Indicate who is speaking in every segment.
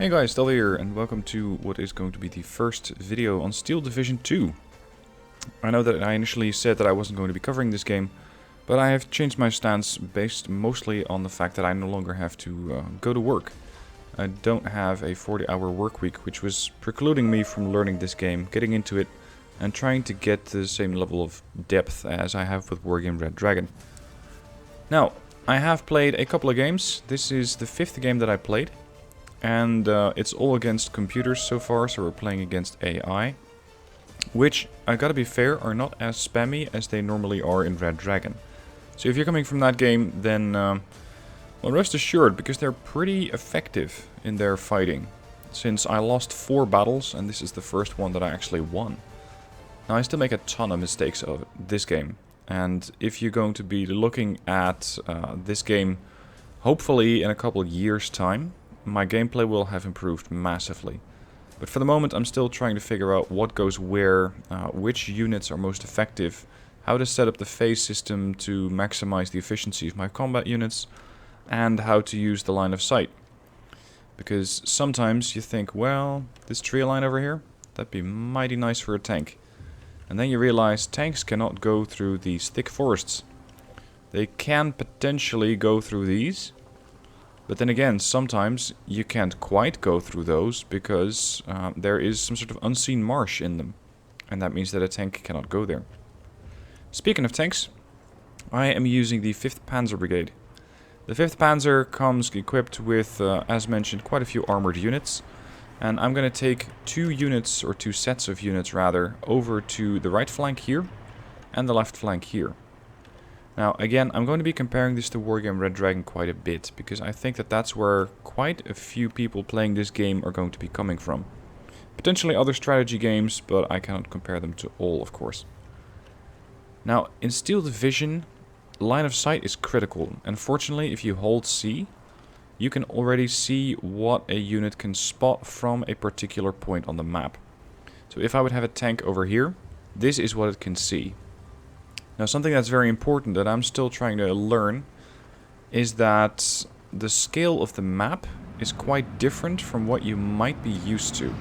Speaker 1: Hey guys, Del here, and welcome to what is going to be the first video on Steel Division 2. I know that I initially said that I wasn't going to be covering this game, but I have changed my stance based mostly on the fact that I no longer have to go to work. I don't have a 40-hour work week, which was precluding me from learning this game, getting into it, and trying to get the same level of depth as I have with Wargame Brendryen. Now, I have played a couple of games. This is the 5th game that I played. And it's all against computers so far, so we're playing against AI. Which, I gotta be fair, are not as spammy as they normally are in Brendryen. So if you're coming from that game, then well, rest assured, because they're pretty effective in their fighting. Since I lost 4 battles, and this is the first one that I actually won. Now I still make a ton of mistakes of this game. And if you're going to be looking at this game, hopefully in a couple of years' time, my gameplay will have improved massively. But for the moment I'm still trying to figure out what goes where, which units are most effective, how to set up the phase system to maximize the efficiency of my combat units, and how to use the line of sight. Because sometimes you think, well, this tree line over here, that'd be mighty nice for a tank. And then you realize tanks cannot go through these thick forests. They can potentially go through these. But then again, sometimes you can't quite go through those because there is some sort of unseen marsh in them. And that means that a tank cannot go there. Speaking of tanks, I am using the 5th Panzer Brigade. The 5th Panzer comes equipped with, as mentioned, quite a few armored units. And I'm going to take 2 units, or 2 sets of units rather, over to the right flank here and the left flank here. Now, again, I'm going to be comparing this to Wargame Brendryen quite a bit, because I think that that's where quite a few people playing this game are going to be coming from. Potentially other strategy games, but I cannot compare them to all, of course. Now, in Steel Division, line of sight is critical. And fortunately, if you hold C, you can already see what a unit can spot from a particular point on the map. So if I would have a tank over here, this is what it can see. Now, something that's very important that I'm still trying to learn is that the scale of the map is quite different from what you might be used to.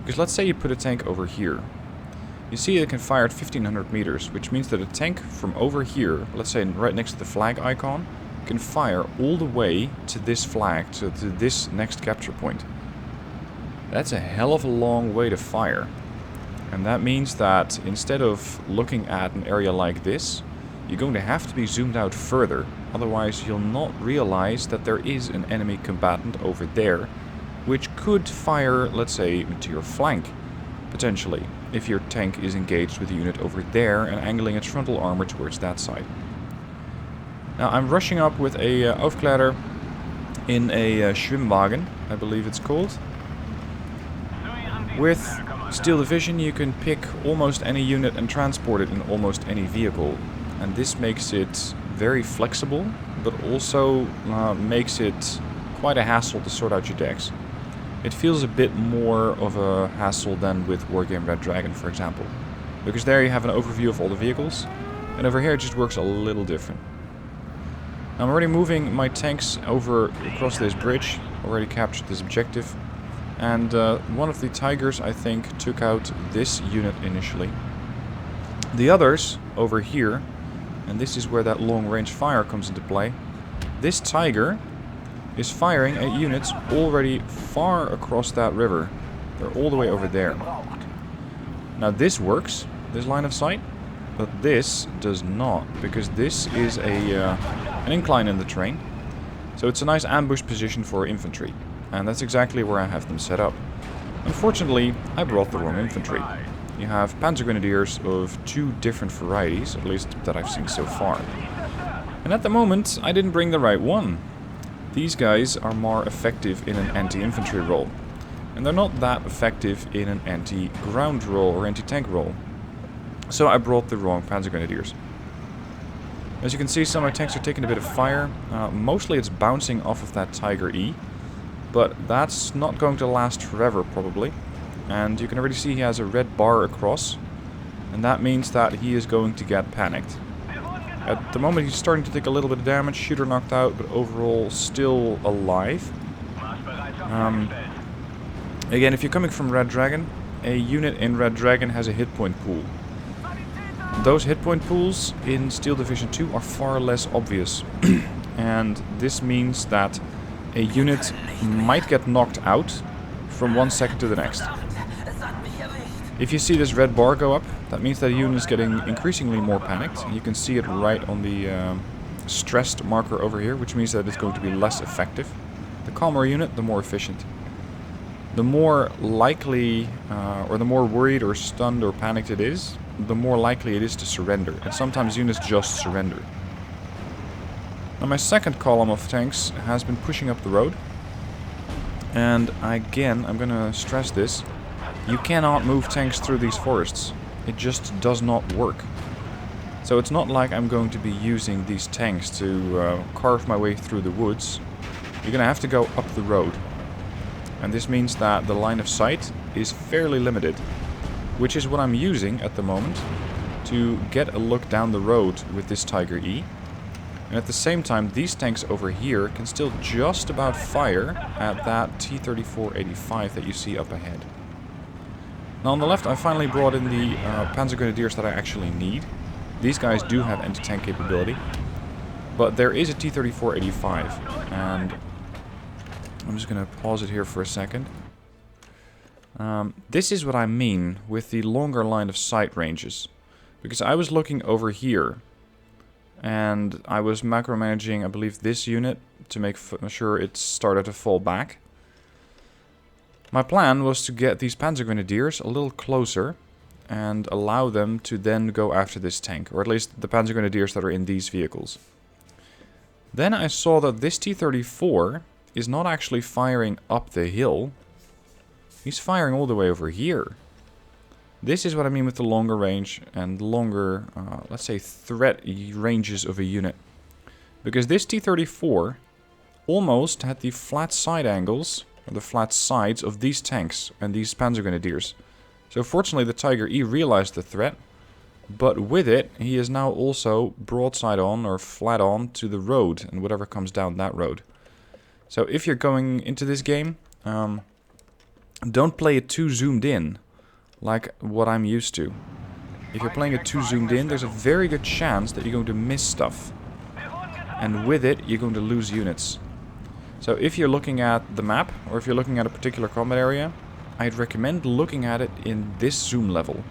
Speaker 1: Because let's say you put a tank over here. You see it can fire at 1500 meters, which means that a tank from over here, let's say right next to the flag icon, can fire all the way to this flag, to this next capture point. That's a hell of a long way to fire. And that means that instead of looking at an area like this, you're going to have to be zoomed out further. Otherwise you'll not realize that there is an enemy combatant over there, which could fire, let's say, to your flank, potentially, if your tank is engaged with a unit over there and angling its frontal armor towards that side. Now I'm rushing up with a Aufklärer in a Schwimmwagen, I believe it's called. With Steel Division you can pick almost any unit and transport it in almost any vehicle. And this makes it very flexible, but also makes it quite a hassle to sort out your decks. It feels a bit more of a hassle than with Wargame Brendryen, for example. Because there you have an overview of all the vehicles, and over here it just works a little different. Now I'm already moving my tanks over across this bridge, already captured this objective. And one of the Tigers, I think, took out this unit initially. The others, over here, and this is where that long-range fire comes into play. This Tiger is firing at units already far across that river. They're all the way over there. Now this works, this line of sight, but this does not, because this is an incline in the terrain. So it's a nice ambush position for infantry. And that's exactly where I have them set up. Unfortunately, I brought the wrong infantry. You have Panzer Grenadiers of 2 different varieties, at least that I've seen so far. And at the moment, I didn't bring the right one. These guys are more effective in an anti-infantry role. And they're not that effective in an anti-ground role or anti-tank role. So I brought the wrong Panzer Grenadiers. As you can see, some of my tanks are taking a bit of fire. Mostly it's bouncing off of that Tiger E. But that's not going to last forever, probably. And you can already see he has a red bar across. And that means that he is going to get panicked. At the moment he's starting to take a little bit of damage, shooter knocked out, but overall still alive. Again, if you're coming from Red Dragon, a unit in Red Dragon has a hit point pool. Those hit point pools in Steel Division 2 are far less obvious. And this means that a unit might get knocked out from 1 second to the next. If you see this red bar go up, that means that a unit is getting increasingly more panicked. You can see it right on the stressed marker over here, which means that it's going to be less effective. The calmer unit, the more efficient. The more likely, or the more worried or stunned or panicked it is, the more likely it is to surrender. And sometimes units just surrender. Now my second column of tanks has been pushing up the road. And again, I'm gonna stress this. You cannot move tanks through these forests. It just does not work. So it's not like I'm going to be using these tanks to carve my way through the woods. You're gonna have to go up the road. And this means that the line of sight is fairly limited, which is what I'm using at the moment to get a look down the road with this Tiger E. And at the same time, these tanks over here can still just about fire at that T-34-85 that you see up ahead. Now on the left, I finally brought in the Panzer Grenadiers that I actually need. These guys do have anti-tank capability, but there is a T-34-85, and I'm just going to pause it here for a second. This is what I mean with the longer line of sight ranges. Because I was looking over here, and I was macro-managing, I believe, this unit to make sure it started to fall back. My plan was to get these Panzer Grenadiers a little closer and allow them to then go after this tank, or at least the Panzer Grenadiers that are in these vehicles. Then I saw that this T-34 is not actually firing up the hill. He's firing all the way over here. This is what I mean with the longer range and longer, let's say, threat ranges of a unit. Because this T-34 almost had the flat side angles, or the flat sides of these tanks and these Panzer Grenadiers. So fortunately the Tiger E realized the threat, but with it he is now also broadside on or flat on to the road and whatever comes down that road. So if you're going into this game, don't play it too zoomed in, like what I'm used to. If you're playing it too zoomed in, there's a very good chance that you're going to miss stuff. And with it, you're going to lose units. So if you're looking at the map, or if you're looking at a particular combat area, I'd recommend looking at it in this zoom level.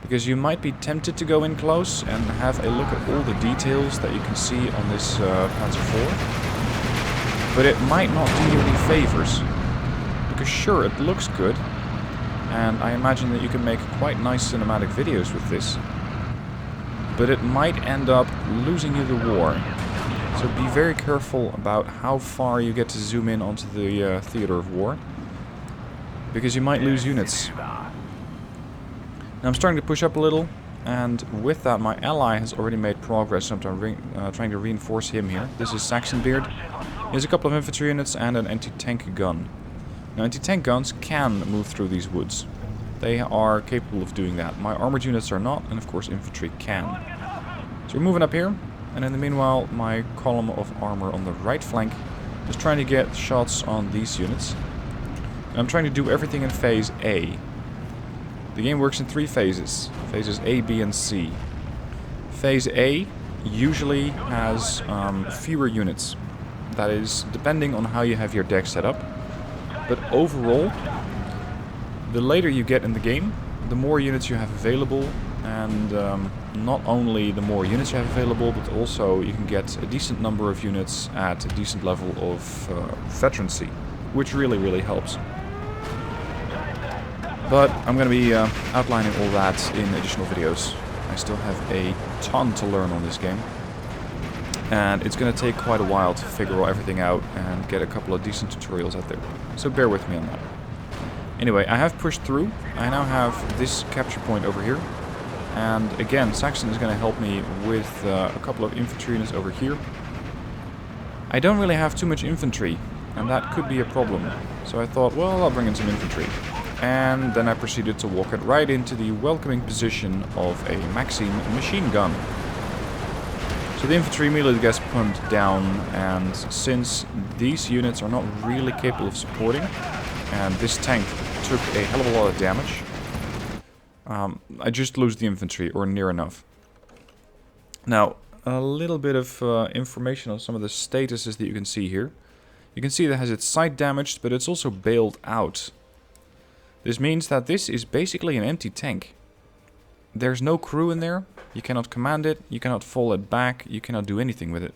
Speaker 1: Because you might be tempted to go in close and have a look at all the details that you can see on this Panzer IV. But it might not do you any favors. Because sure, it looks good, and I imagine that you can make quite nice cinematic videos with this. But it might end up losing you the war. So be very careful about how far you get to zoom in onto the theater of war. Because you might lose units. Now I'm starting to push up a little, and with that my ally has already made progress, so I'm trying to reinforce him here. This is Saxonbeard. He has a couple of infantry units and an anti-tank gun. Now anti-tank guns can move through these woods. They are capable of doing that. My armored units are not, and of course infantry can. So we're moving up here, and in the meanwhile my column of armor on the right flank is trying to get shots on these units. And I'm trying to do everything in phase A. The game works in 3 phases. Phases A, B, and C. Phase A usually has fewer units. That is, depending on how you have your deck set up. But overall, the later you get in the game, the more units you have available. And not only the more units you have available, but also you can get a decent number of units at a decent level of veterancy. Which really, really helps. But I'm going to be outlining all that in additional videos. I still have a ton to learn on this game. And it's going to take quite a while to figure everything out and get a couple of decent tutorials out there. So bear with me on that. Anyway, I have pushed through. I now have this capture point over here. And again, Saxon is going to help me with a couple of infantry units over here. I don't really have too much infantry, and that could be a problem. So I thought, well, I'll bring in some infantry. And then I proceeded to walk it right into the welcoming position of a Maxim machine gun. So So the infantry immediately gets pumped down, and since these units are not really capable of supporting, and this tank took a hell of a lot of damage, I just lose the infantry, or near enough. Now, a little bit of information on some of the statuses that you can see here. You can see that it has its sight damaged, but it's also bailed out. This means that this is basically an empty tank. There's no crew in there, you cannot command it, you cannot fall it back, you cannot do anything with it.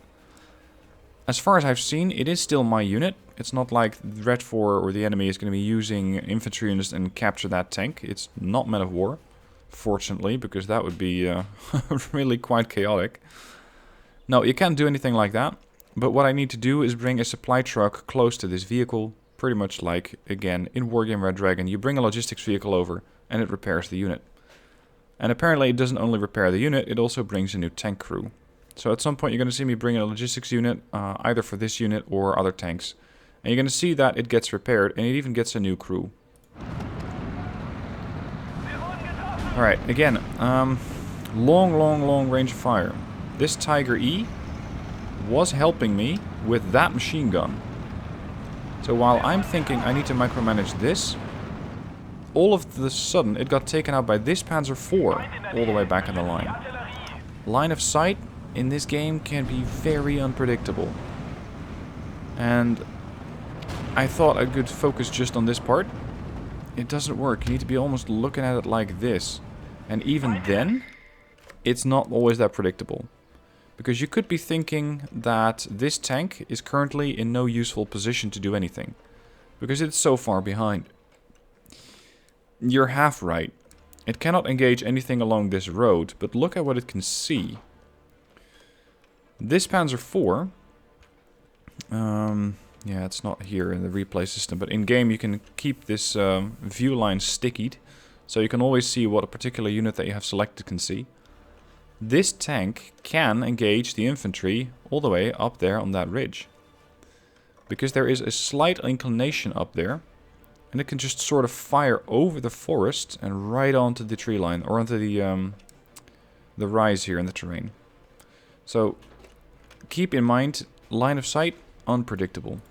Speaker 1: As far as I've seen, it is still my unit. It's not like Red 4 or the enemy is going to be using infantry units and capture that tank. It's not Men of War, fortunately, because that would be really quite chaotic. No, you can't do anything like that. But what I need to do is bring a supply truck close to this vehicle, pretty much like, again, in Wargame Red Dragon. You bring a logistics vehicle over and it repairs the unit. And apparently it doesn't only repair the unit, it also brings a new tank crew. So at some point you're going to see me bring in a logistics unit, either for this unit or other tanks. And you're going to see that it gets repaired and it even gets a new crew. Alright, again, long range of fire. This Tiger E was helping me with that machine gun. So while I'm thinking I need to micromanage this, all of the sudden it got taken out by this Panzer IV all the way back in the line. Line of sight in this game can be very unpredictable. And I thought I could focus just on this part. It doesn't work. You need to be almost looking at it like this. And even then, it's not always that predictable. Because you could be thinking that this tank is currently in no useful position to do anything. Because it's so far behind. You're half right. It cannot engage anything along this road, but look at what it can see. This Panzer IV, yeah, it's not here in the replay system, but in game you can keep this view line stickied, so you can always see what a particular unit that you have selected can see. This tank can engage the infantry all the way up there on that ridge. Because there is a slight inclination up there, and it can just sort of fire over the forest and right onto the tree line, or onto the rise here in the terrain. So keep in mind, line of sight, unpredictable.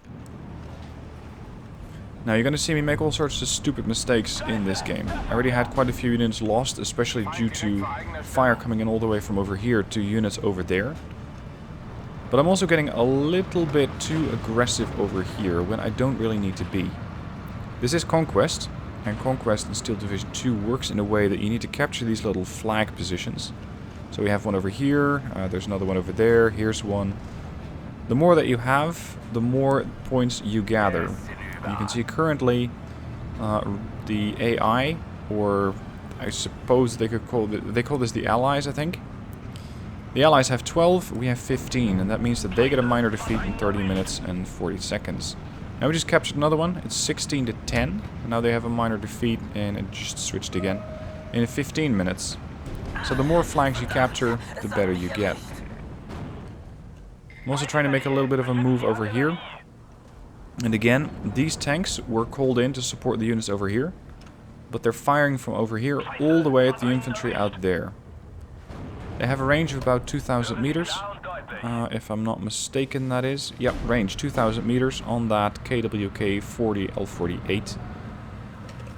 Speaker 1: Now you're going to see me make all sorts of stupid mistakes in this game. I already had quite a few units lost, especially due to fire coming in all the way from over here to units over there. But I'm also getting a little bit too aggressive over here when I don't really need to be. This is Conquest, and Conquest in Steel Division 2 works in a way that you need to capture these little flag positions. So we have one over here, there's another one over there, here's one. The more that you have, the more points you gather. You can see currently the AI, or I suppose they could call it, they call this the Allies, I think. The Allies have 12, we have 15, and that means that they get a minor defeat in 30 minutes and 40 seconds. Now we just captured another one, it's 16 to 10, and now they have a minor defeat, and it just switched again, in 15 minutes. So the more flags you capture, the better you get. I'm also trying to make a little bit of a move over here. And again, these tanks were called in to support the units over here, but they're firing from over here all the way at the infantry out there. They have a range of about 2,000 meters. If I'm not mistaken, that is. Yep, range 2,000 meters on that KWK 40 L48.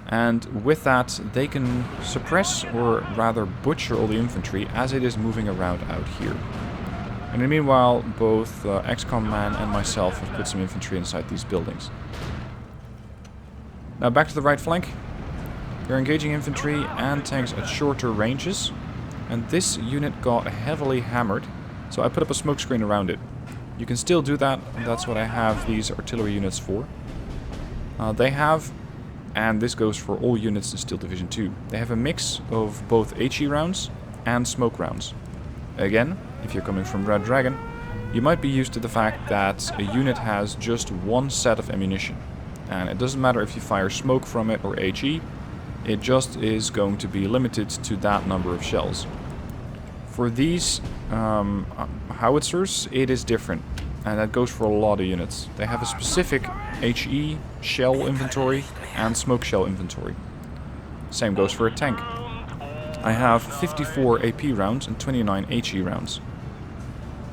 Speaker 1: And with that, they can suppress, or rather butcher, all the infantry as it is moving around out here. And in the meanwhile, both XCOM Man and myself have put some infantry inside these buildings. Now back to the right flank. They're engaging infantry and tanks at shorter ranges. And this unit got heavily hammered. So I put up a smoke screen around it. You can still do that, and that's what I have these artillery units for. They have, and this goes for all units in Steel Division 2, they have a mix of both HE rounds and smoke rounds. Again, if you're coming from Red Dragon, you might be used to the fact that a unit has just one set of ammunition. And it doesn't matter if you fire smoke from it or HE, it just is going to be limited to that number of shells. For these howitzers, it is different, and that goes for a lot of units. They have a specific HE shell inventory and smoke shell inventory. Same goes for a tank. I have 54 AP rounds and 29 HE rounds.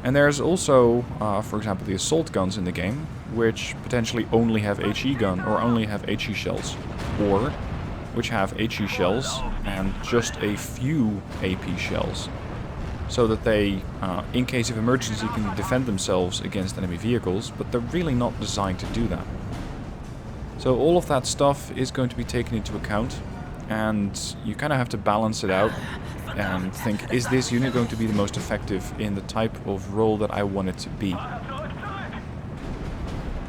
Speaker 1: And there's also, for example, the assault guns in the game, which potentially only have HE gun, or only have HE shells. Or, which have HE shells and just a few AP shells. So that they, in case of emergency, can defend themselves against enemy vehicles, but they're really not designed to do that. So all of that stuff is going to be taken into account, and you kind of have to balance it out and think, is this unit going to be the most effective in the type of role that I want it to be?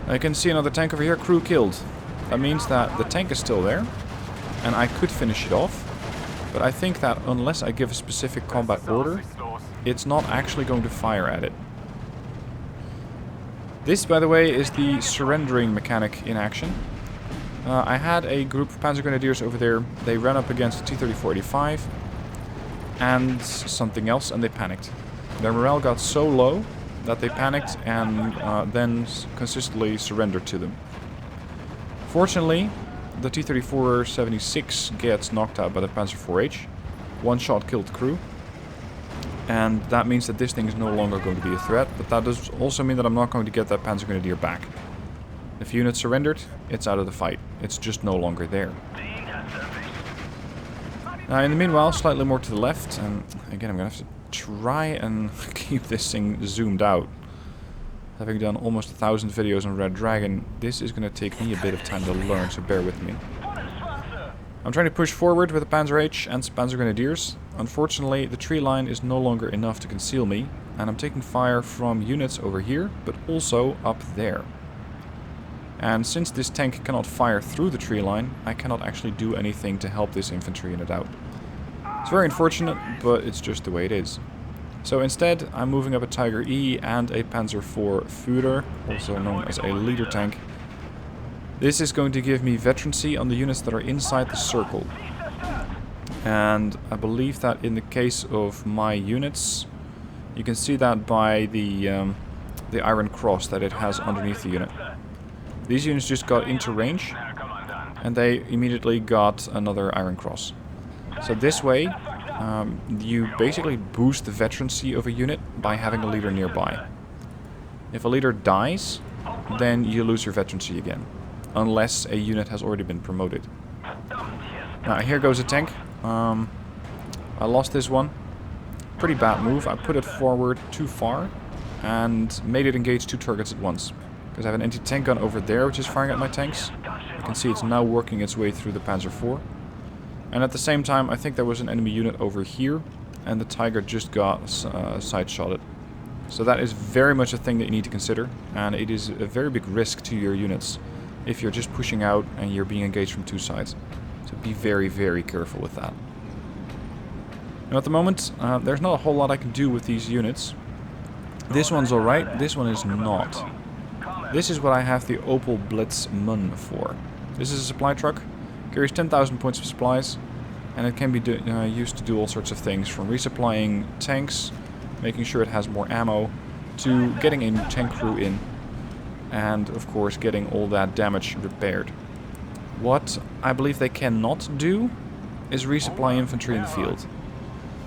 Speaker 1: I can see another tank over here, crew killed. That means that the tank is still there, and I could finish it off, but I think that unless I give a specific combat order, it's not actually going to fire at it. This, by the way, is the surrendering mechanic in action. I had a group of Panzer Grenadiers over there. They ran up against a T-34-85 and something else, and they panicked. Their morale got so low that they panicked and then consistently surrendered to them. Fortunately, the T-34-76 gets knocked out by the Panzer IV-H. One shot killed the crew. And that means that this thing is no longer going to be a threat, but that does also mean that I'm not going to get that Panzer Grenadier back. If unit surrendered, it's out of the fight. It's just no longer there. Now, in the meanwhile, slightly more to the left, and again, I'm going to have to try and keep this thing zoomed out. Having done almost 1,000 videos on Red Dragon, this is going to take me a bit of time to learn, so bear with me. I'm trying to push forward with the Panzer H and some Panzer Grenadiers. Unfortunately, the tree line is no longer enough to conceal me, and I'm taking fire from units over here, but also up there. And since this tank cannot fire through the tree line, I cannot actually do anything to help this infantry unit out. It's very unfortunate, but it's just the way it is. So instead, I'm moving up a Tiger E and a Panzer IV Führer, also known as a leader tank. This is going to give me veterancy on the units that are inside the circle. And I believe that in the case of my units, you can see that by the Iron Cross that it has underneath the unit. These units just got into range, and they immediately got another Iron Cross. So this way, you basically boost the veterancy of a unit by having a leader nearby. If a leader dies, then you lose your veterancy again, unless a unit has already been promoted. Now here goes a tank. I lost this one. Pretty bad move. I put it forward too far and made it engage two targets at once. Because I have an anti-tank gun over there which is firing at my tanks. You can see it's now working its way through the Panzer IV. And at the same time, I think there was an enemy unit over here, and the Tiger just got side-shotted. So that is very much a thing that you need to consider, and it is a very big risk to your units if you're just pushing out and you're being engaged from two sides. So be very, very careful with that. Now at the moment, there's not a whole lot I can do with these units. This one's alright, this one is not. This is what I have the Opel Blitz Mun for. This is a supply truck. Carries 10,000 points of supplies, and it can be used to do all sorts of things, from resupplying tanks, making sure it has more ammo, to getting a new tank crew in, and of course getting all that damage repaired. What I believe they cannot do is resupply infantry in the field.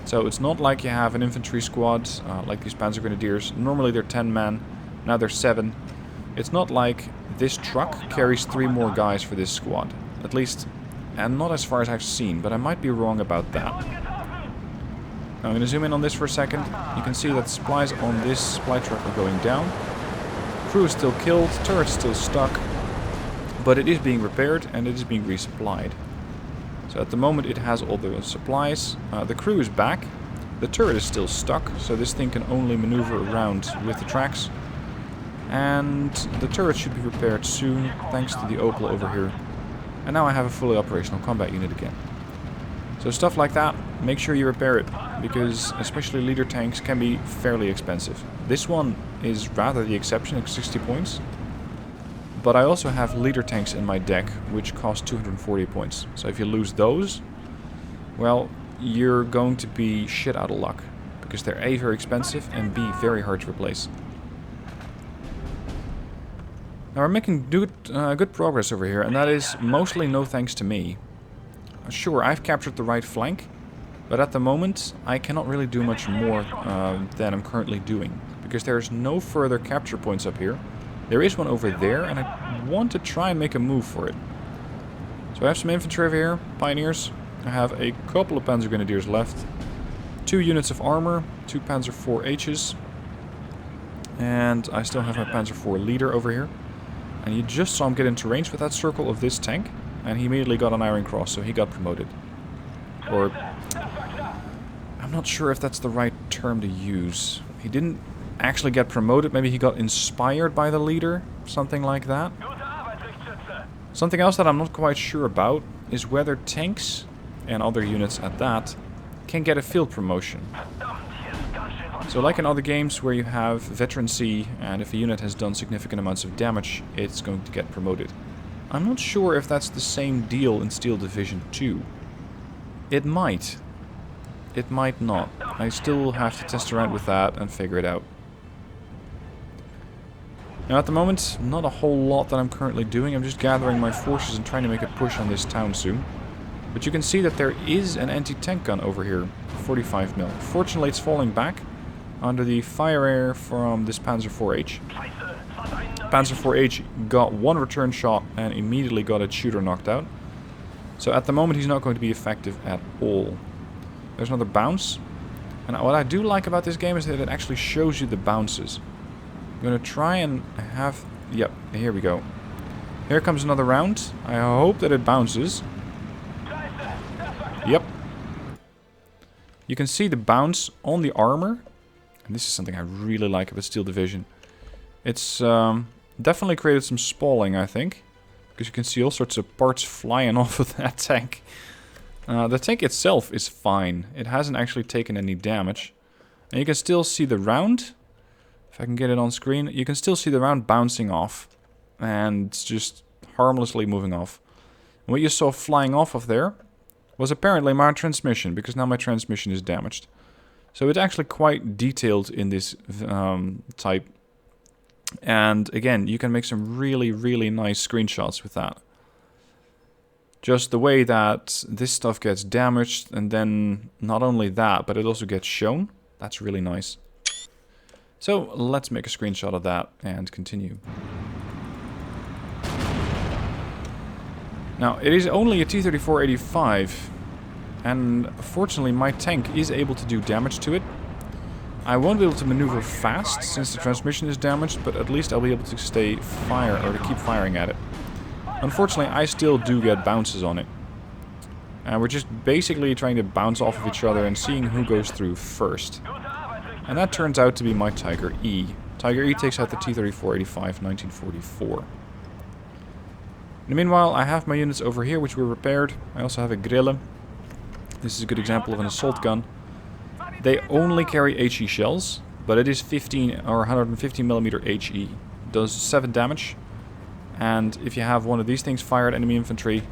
Speaker 1: So it's not like you have an infantry squad, like these Panzer Grenadiers. Normally they're 10 men, now they're 7. It's not like this truck carries 3 more guys for this squad. At least, and not as far as I've seen, but I might be wrong about that. Now I'm going to zoom in on this for a second. You can see that supplies on this supply truck are going down. Crew is still killed, turret is still stuck, but it is being repaired and it is being resupplied. So at the moment it has all the supplies. The crew is back. The turret is still stuck, so this thing can only maneuver around with the tracks. And the turret should be repaired soon, thanks to the Opel over here. And now I have a fully operational combat unit again. So stuff like that, make sure you repair it, because especially leader tanks can be fairly expensive. This one is rather the exception at 60 points. But I also have leader tanks in my deck, which cost 240 points. So if you lose those, well, you're going to be shit out of luck. Because they're A, very expensive, and B, very hard to replace. Now we're making good progress over here, and that is mostly no thanks to me. Sure, I've captured the right flank, but at the moment I cannot really do much more than I'm currently doing. because there's no further capture points up here. There is one over there, and I want to try and make a move for it. So I have some infantry over here, pioneers. I have a couple of Panzer Grenadiers left. 2 units of armor, 2 Panzer IV H's. And I still have my Panzer IV leader over here. And you just saw him get into range with that circle of this tank. And he immediately got an Iron Cross, so he got promoted. Or, I'm not sure if that's the right term to use. He didn't actually get promoted, maybe he got inspired by the leader, something like that. Something else that I'm not quite sure about is whether tanks, and other units at that, can get a field promotion. So like in other games where you have veterancy, and if a unit has done significant amounts of damage, it's going to get promoted. I'm not sure if that's the same deal in Steel Division 2. It might. It might not. I still have to test around with that and figure it out. Now at the moment, not a whole lot that I'm currently doing. I'm just gathering my forces and trying to make a push on this town soon. But you can see that there is an anti-tank gun over here, 45mm. Fortunately, it's falling back under the fire air from this Panzer IV-H. Panzer IV-H got one return shot and immediately got its shooter knocked out. So at the moment, he's not going to be effective at all. There's another bounce. And what I do like about this game is that it actually shows you the bounces. I'm going to try and have... Yep, here we go. Here comes another round. I hope that it bounces. Yep. You can see the bounce on the armor. And this is something I really like about Steel Division. It's definitely created some spalling, I think. Because you can see all sorts of parts flying off of that tank. The tank itself is fine. It hasn't actually taken any damage. And you can still see the round. If I can get it on screen. You can still see the round bouncing off. And it's just harmlessly moving off. And what you saw flying off of there was apparently my transmission. Because now my transmission is damaged. So it's actually quite detailed in this type. And again, you can make some really, really nice screenshots with that. Just the way that this stuff gets damaged, and then not only that, but it also gets shown. That's really nice. So let's make a screenshot of that and continue. Now, it is only a T-34-85, and fortunately my tank is able to do damage to it. I won't be able to maneuver fast since the transmission is damaged, but at least I'll be able to stay fire or to keep firing at it. Unfortunately, I still do get bounces on it. And we're just basically trying to bounce off of each other and seeing who goes through first. And that turns out to be my Tiger E. Tiger E takes out the T-34-85 1944. In the meanwhile, I have my units over here which were repaired. I also have a Grille. This is a good example of an assault gun. They only carry HE shells, but it is 15 or 150mm HE. It does 7 damage. And if you have one of these things fire at enemy infantry,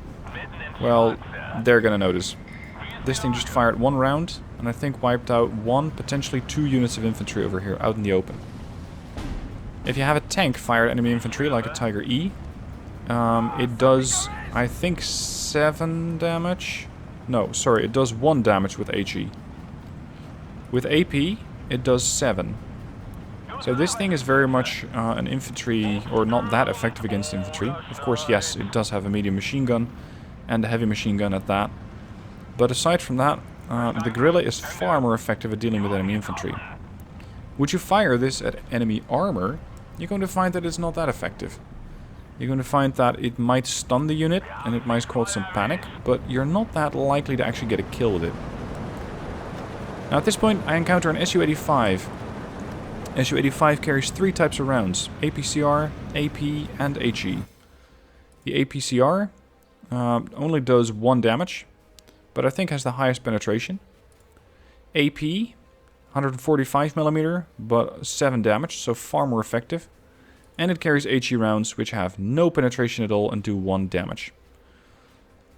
Speaker 1: well, they're gonna notice. This thing just fired 1 round, and I think wiped out 1, potentially 2 units of infantry over here, out in the open. If you have a tank fire at enemy infantry, like a Tiger E, it does, I think, 7 damage. No, sorry, it does 1 damage with HE. With AP, it does 7. So this thing is very much an infantry, or not that effective against infantry. Of course, yes, it does have a medium machine gun, and a heavy machine gun at that. But aside from that, the Guerrilla is far more effective at dealing with enemy infantry. Would you fire this at enemy armor, you're going to find that it's not that effective. You're going to find that it might stun the unit, and it might cause some panic, but you're not that likely to actually get a kill with it. Now at this point, I encounter an Su-85. Su-85 carries 3 types of rounds: APCR, AP, and HE. The APCR only does 1 damage, but I think has the highest penetration. AP, 145mm, but 7 damage, so far more effective. And it carries HE rounds, which have no penetration at all and do 1 damage.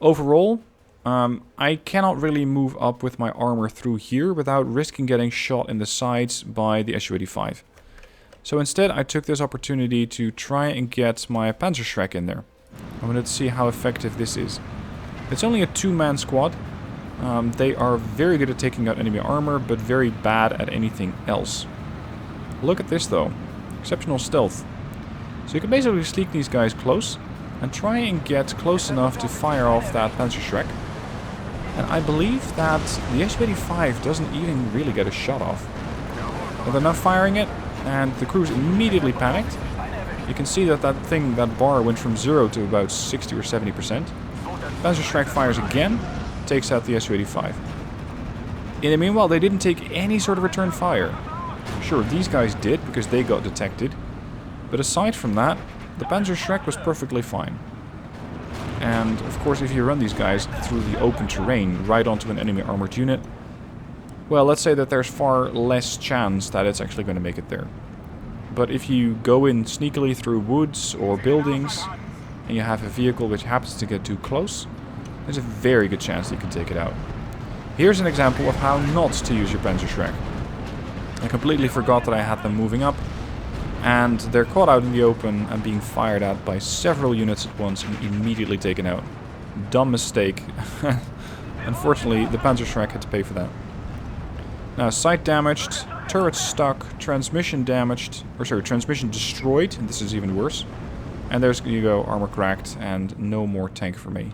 Speaker 1: Overall, I cannot really move up with my armor through here without risking getting shot in the sides by the Su-85. So instead I took this opportunity to try and get my Panzerschreck in there. I wanted to see how effective this is. It's only a 2-man squad. They are very good at taking out enemy armor, but very bad at anything else. Look at this though. Exceptional stealth. So you can basically sneak these guys close and try and get close enough to fire off that Panzerschreck. And I believe that the Su-85 doesn't even really get a shot off. But they're now firing it, and the crew's immediately panicked. You can see that that bar went from 0 to about 60 or 70%. Panzerschreck fires again, takes out the Su-85. In the meanwhile, they didn't take any sort of return fire. Sure, these guys did, because they got detected. But aside from that, the Panzerschreck was perfectly fine. And, of course, if you run these guys through the open terrain, right onto an enemy armored unit, well, let's say that there's far less chance that it's actually going to make it there. But if you go in sneakily through woods or buildings, and you have a vehicle which happens to get too close, there's a very good chance that you can take it out. Here's an example of how not to use your Panzerschreck. I completely forgot that I had them moving up, and they're caught out in the open and being fired at by several units at once and immediately taken out. Dumb mistake. Unfortunately, the Panzerschreck had to pay for that. Now, sight damaged, turret stuck, transmission damaged, or sorry, transmission destroyed, and this is even worse. And there's you go, armor cracked, and no more tank for me.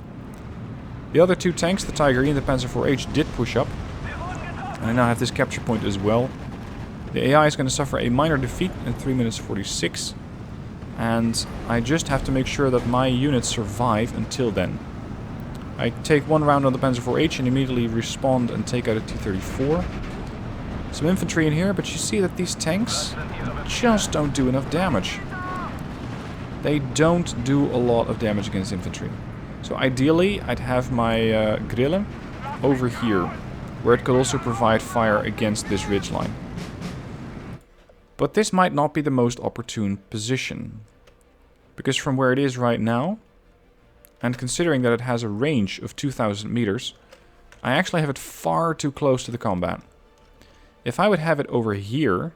Speaker 1: The other two tanks, the Tiger E and the Panzer IV-H, did push up. And I now have this capture point as well. The AI is going to suffer a minor defeat in 3 minutes 46. And I just have to make sure that my units survive until then. I take one round on the Panzer IV-H and immediately respawn and take out a T-34. Some infantry in here, but you see that these tanks just don't do enough damage. They don't do a lot of damage against infantry. So ideally, I'd have my Grille over here, where it could also provide fire against this ridgeline. But this might not be the most opportune position. Because from where it is right now, and considering that it has a range of 2,000 meters, I actually have it far too close to the combat. If I would have it over here,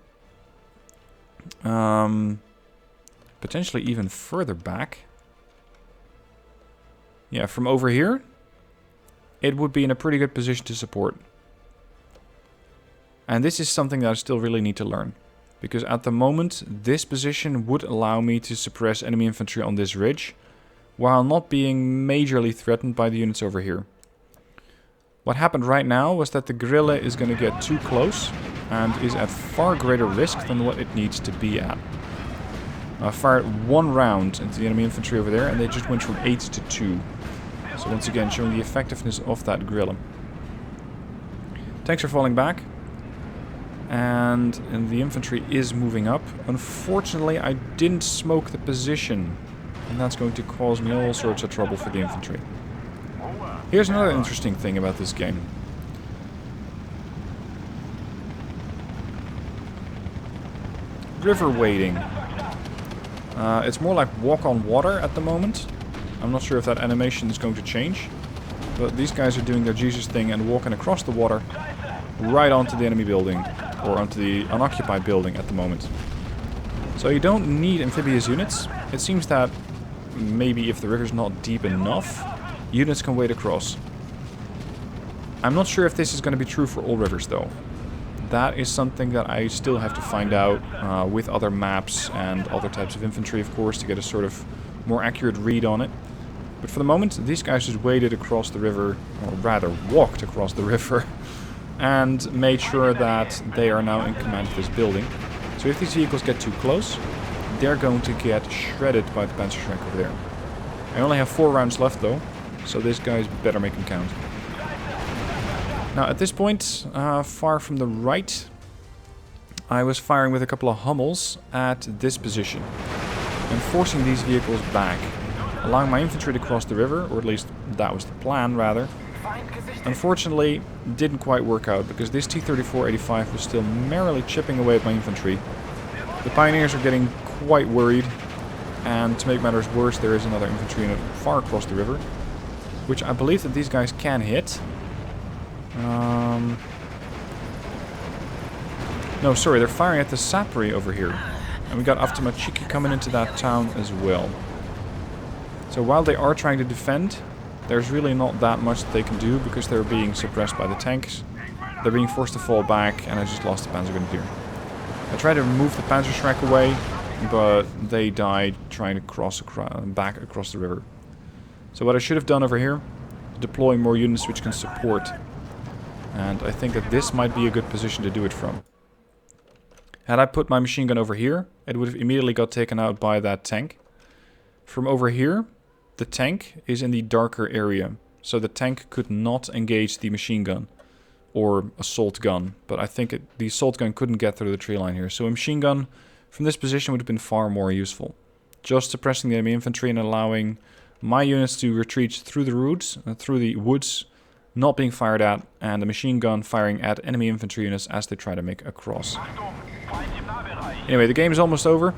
Speaker 1: potentially even further back, yeah, from over here, it would be in a pretty good position to support. And this is something that I still really need to learn. Because at the moment, this position would allow me to suppress enemy infantry on this ridge, while not being majorly threatened by the units over here. What happened right now was that the Grille is going to get too close, and is at far greater risk than what it needs to be at. I fired one round into the enemy infantry over there, and they just went from 8 to 2. So once again, showing the effectiveness of that Grille. Tanks are falling back. And the infantry is moving up. Unfortunately, I didn't smoke the position. And that's going to cause me all sorts of trouble for the infantry. Here's another interesting thing about this game. River wading. It's more like walk on water at the moment. I'm not sure if that animation is going to change. But these guys are doing their Jesus thing and walking across the water right onto the enemy building. Or onto the unoccupied building at the moment. So you don't need amphibious units. It seems that maybe if the river's not deep enough, units can wade across. I'm not sure if this is going to be true for all rivers though. That is something that I still have to find out with other maps and other types of infantry, of course, to get a sort of more accurate read on it. But for the moment, these guys just waded across the river, or rather walked across the river, and made sure that they are now in command of this building. So if these vehicles get too close, they're going to get shredded by the Panzerschreck over there. I only have 4 rounds left though, so this guy's better make them count. Now at this point, far from the right, I was firing with a couple of Hummels at this position, and forcing these vehicles back, allowing my infantry to cross the river, or at least that was the plan rather. Unfortunately, didn't quite work out, because this T-34-85 was still merrily chipping away at my infantry. The pioneers are getting quite worried, and to make matters worse, there is another infantry unit far across the river, which I believe that these guys can hit. No, sorry, they're firing at the Sapri over here. And we got Avtomachiki coming into that town as well. So while they are trying to defend, there's really not that much that they can do, because they're being suppressed by the tanks. They're being forced to fall back, and I just lost the Panzergrenadier. I tried to move the Panzerschreck away, but they died trying to cross back across the river. So what I should have done over here, deploy more units which can support. And I think that this might be a good position to do it from. Had I put my machine gun over here, it would have immediately got taken out by that tank. From over here, the tank is in the darker area. So the tank could not engage the machine gun or assault gun. But I think the assault gun couldn't get through the tree line here. So a machine gun from this position would have been far more useful. Just suppressing the enemy infantry and allowing my units to retreat through the woods, not being fired at, and the machine gun firing at enemy infantry units as they try to make a cross. Anyway, the game is almost over.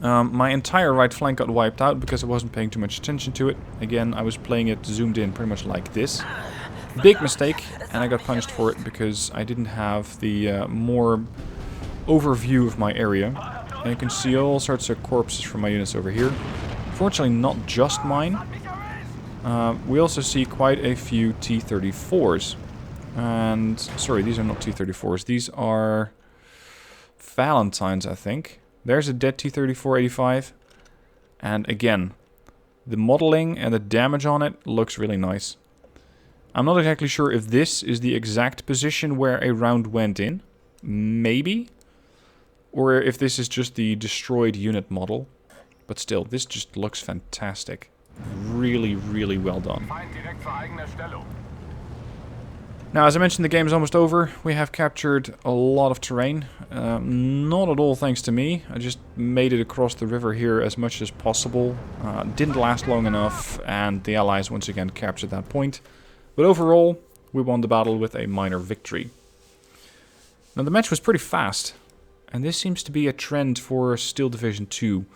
Speaker 1: My entire right flank got wiped out because I wasn't paying too much attention to it. Again, I was playing it zoomed in pretty much like this. Big mistake, and I got punished for it because I didn't have the more overview of my area. And you can see all sorts of corpses from my units over here. Fortunately, not just mine. We also see quite a few T-34s. And, sorry, these are not T-34s. These are Valentines, I think. There's a dead T-34-85. And again, the modeling and the damage on it looks really nice. I'm not exactly sure if this is the exact position where a round went in. Maybe. Or if this is just the destroyed unit model. But still, this just looks fantastic. Really, really well done. Now, as I mentioned, the game is almost over. We have captured a lot of terrain. Not at all thanks to me. I just made it across the river here as much as possible. Didn't last long enough, and the Allies once again captured that point. But overall, we won the battle with a minor victory. Now, the match was pretty fast. And this seems to be a trend for Steel Division 2.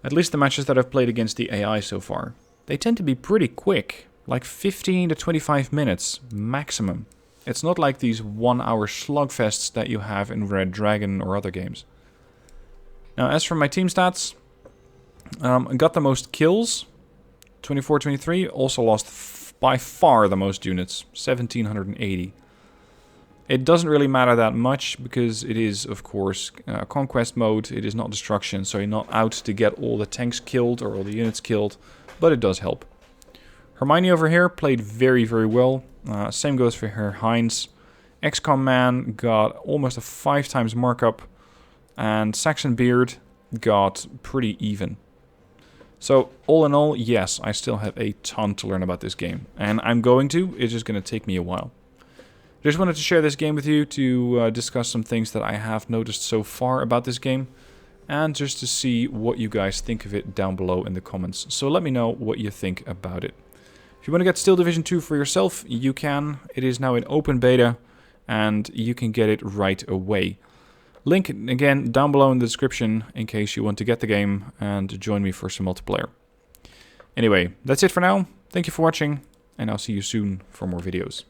Speaker 1: At least the matches that I've played against the AI so far. They tend to be pretty quick. Like 15 to 25 minutes maximum. It's not like these 1-hour slugfests that you have in Red Dragon or other games. Now, as for my team stats, I got the most kills, 24-23. Also lost by far the most units, 1,780. It doesn't really matter that much because it is, of course, Conquest mode. It is not destruction, so you're not out to get all the tanks killed or all the units killed, but it does help. Hermione over here played very, very well. Same goes for her Heinz. XCOM Man got almost a 5 times markup, and Saxon Beard got pretty even. So, all in all, yes, I still have a ton to learn about this game. And I'm going to. It's just going to take me a while. Just wanted to share this game with you to discuss some things that I have noticed so far about this game. And just to see what you guys think of it down below in the comments. So let me know what you think about it. If you want to get Steel Division 2 for yourself, you can. It is now in open beta, and you can get it right away. Link, again, down below in the description in case you want to get the game and join me for some multiplayer. Anyway, that's it for now. Thank you for watching, and I'll see you soon for more videos.